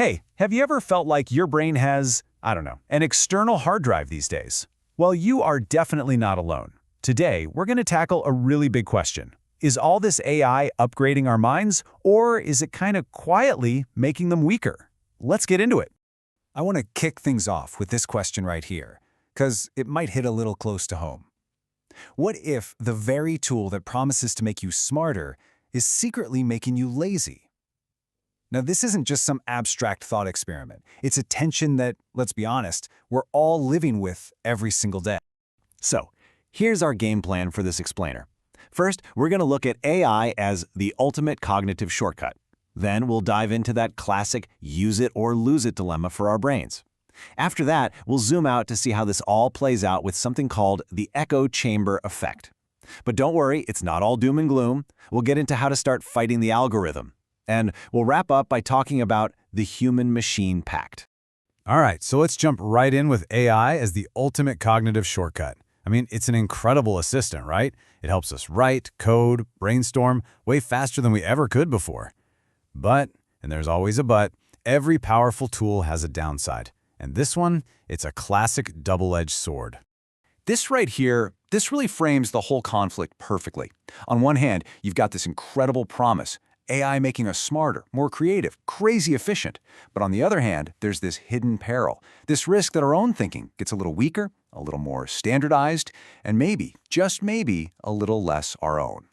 Hey, have you ever felt like your brain has, I don't know, an external hard drive these days? Well, you are definitely not alone. Today, we're going to tackle a really big question. Is all this AI upgrading our minds, or is it kind of quietly making them weaker? Let's get into it. I want to kick things off with this question right here, because it might hit a little close to home. What if the very tool that promises to make you smarter is secretly making you lazy? Now, this isn't just some abstract thought experiment. It's a tension that, let's be honest, we're all living with every single day. So, here's our game plan for this explainer. First, we're going to look at AI as the ultimate cognitive shortcut. Then we'll dive into that classic use it or lose it dilemma for our brains. After that, we'll zoom out to see how this all plays out with something called the echo chamber effect. But don't worry, it's not all doom and gloom. We'll get into how to start fighting the algorithm. And we'll wrap up by talking about the human-machine pact. All right, so let's jump right in with AI as the ultimate cognitive shortcut. I mean, it's an incredible assistant, right? It helps us write, code, brainstorm way faster than we ever could before. But, and there's always a but, every powerful tool has a downside. And this one, it's a classic double-edged sword. This right here, this really frames the whole conflict perfectly. On one hand, you've got this incredible promise, AI making us smarter, more creative, crazy efficient. But on the other hand, there's this hidden peril, this risk that our own thinking gets a little weaker, a little more standardized, and maybe, just maybe, a little less our own.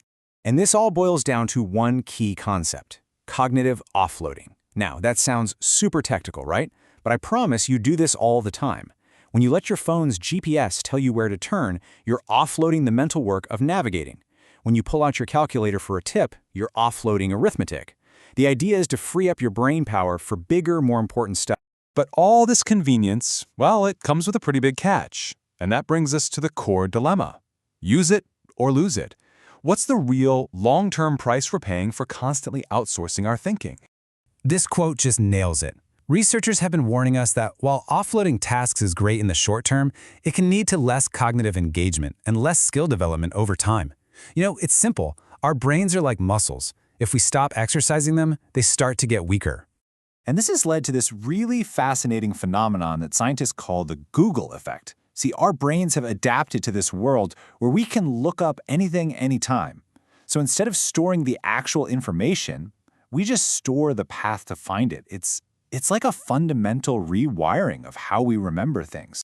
And this all boils down to one key concept: cognitive offloading. Now, that sounds super technical, right? But I promise you do this all the time. When you let your phone's GPS tell you where to turn, you're offloading the mental work of navigating. When you pull out your calculator for a tip, you're offloading arithmetic. The idea is to free up your brain power for bigger, more important stuff. But all this convenience, well, it comes with a pretty big catch. And that brings us to the core dilemma. Use it or lose it. What's the real, long-term price we're paying for constantly outsourcing our thinking? This quote just nails it. Researchers have been warning us that while offloading tasks is great in the short term, it can lead to less cognitive engagement and less skill development over time. You know, it's simple. Our brains are like muscles. If we stop exercising them, they start to get weaker. And this has led to this really fascinating phenomenon that scientists call the Google effect. See, our brains have adapted to this world where we can look up anything anytime. So instead of storing the actual information, we just store the path to find it. It's like a fundamental rewiring of how we remember things.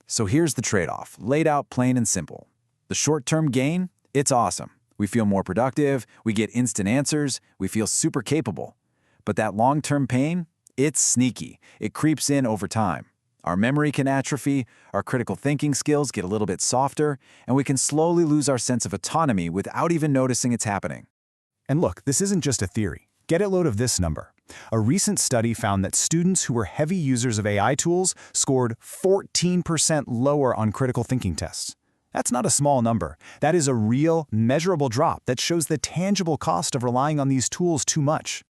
So here's the trade-off, laid out plain and simple. The short-term gain, it's awesome. We feel more productive, we get instant answers, we feel super capable. But that long-term pain, it's sneaky. It creeps in over time. Our memory can atrophy, our critical thinking skills get a little bit softer, and we can slowly lose our sense of autonomy without even noticing it's happening. And look, this isn't just a theory. Get a load of this number. A recent study found that students who were heavy users of AI tools scored 14% lower on critical thinking tests. That's not a small number. That is a real, measurable drop that shows the tangible cost of relying on these tools too much.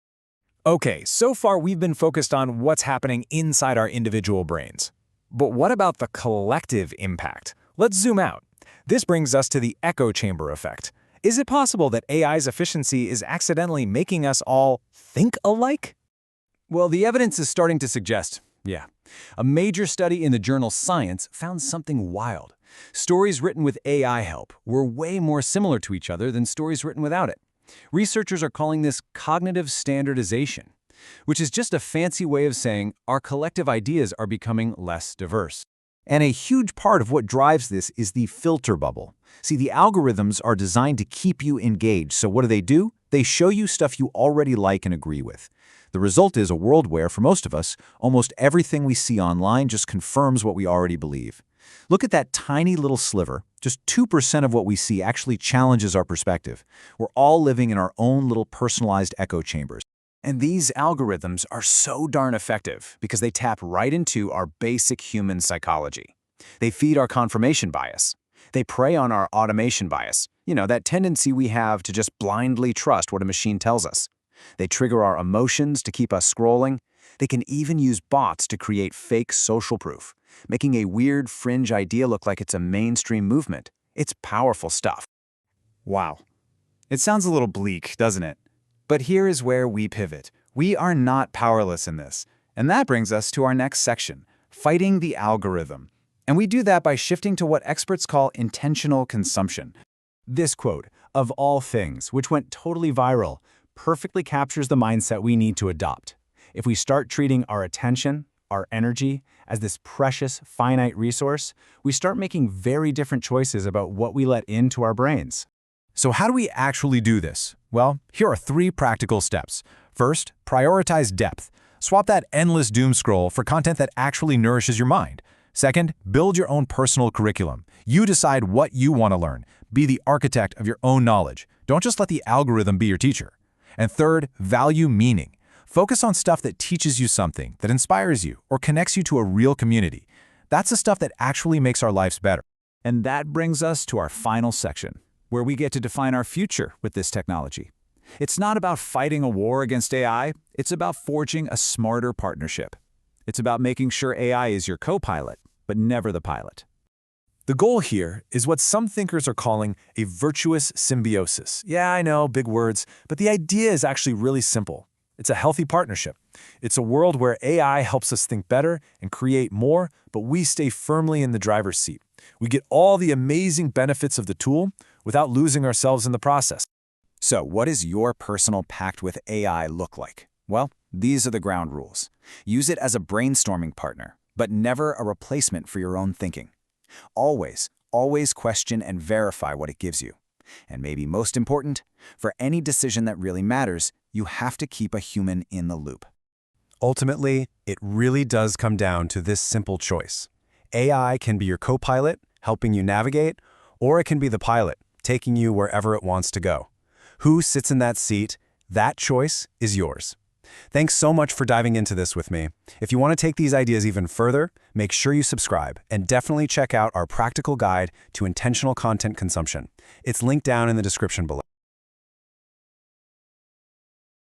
Okay, so far we've been focused on what's happening inside our individual brains. But what about the collective impact? Let's zoom out. This brings us to the echo chamber effect. Is it possible that AI's efficiency is accidentally making us all think alike? Well, the evidence is starting to suggest, yeah. A major study in the journal Science found something wild. Stories written with AI help were way more similar to each other than stories written without it. Researchers are calling this cognitive standardization, which is just a fancy way of saying our collective ideas are becoming less diverse. And a huge part of what drives this is the filter bubble. See, the algorithms are designed to keep you engaged, so what do? They show you stuff you already like and agree with. The result is a world where, for most of us, almost everything we see online just confirms what we already believe. Look at that tiny little sliver. Just 2% of what we see actually challenges our perspective. We're all living in our own little personalized echo chambers. And these algorithms are so darn effective because they tap right into our basic human psychology. They feed our confirmation bias. They prey on our automation bias, that tendency we have to just blindly trust what a machine tells us. They trigger our emotions to keep us scrolling. They can even use bots to create fake social proof, making a weird fringe idea look like it's a mainstream movement. It's powerful stuff. Wow. It sounds a little bleak, doesn't it? But here is where we pivot. We are not powerless in this. And that brings us to our next section, fighting the algorithm. And we do that by shifting to what experts call intentional consumption. This quote, "of all things," which went totally viral, perfectly captures the mindset we need to adopt. If we start treating our attention, our energy, as this precious, finite resource, we start making very different choices about what we let into our brains. So how do we actually do this? Well, here are 3 practical steps. First, prioritize depth. Swap that endless doom scroll for content that actually nourishes your mind. Second, build your own personal curriculum. You decide what you want to learn. Be the architect of your own knowledge. Don't just let the algorithm be your teacher. And third, value meaning. Focus on stuff that teaches you something, that inspires you, or connects you to a real community. That's the stuff that actually makes our lives better. And that brings us to our final section, where we get to define our future with this technology. It's not about fighting a war against AI, it's about forging a smarter partnership. It's about making sure AI is your co-pilot, but never the pilot. The goal here is what some thinkers are calling a virtuous symbiosis. Yeah, I know, big words, but the idea is actually really simple. It's a healthy partnership. It's a world where AI helps us think better and create more, but we stay firmly in the driver's seat. We get all the amazing benefits of the tool without losing ourselves in the process. So what does your personal pact with AI look like? Well, these are the ground rules. Use it as a brainstorming partner, but never a replacement for your own thinking. Always question and verify what it gives you. And maybe most important, for any decision that really matters, you have to keep a human in the loop. Ultimately, it really does come down to this simple choice. AI can be your co-pilot, helping you navigate, or it can be the pilot, taking you wherever it wants to go. Who sits in that seat? That choice is yours. Thanks so much for diving into this with me. If you want to take these ideas even further, make sure you subscribe and definitely check out our practical guide to intentional content consumption. It's linked down in the description below.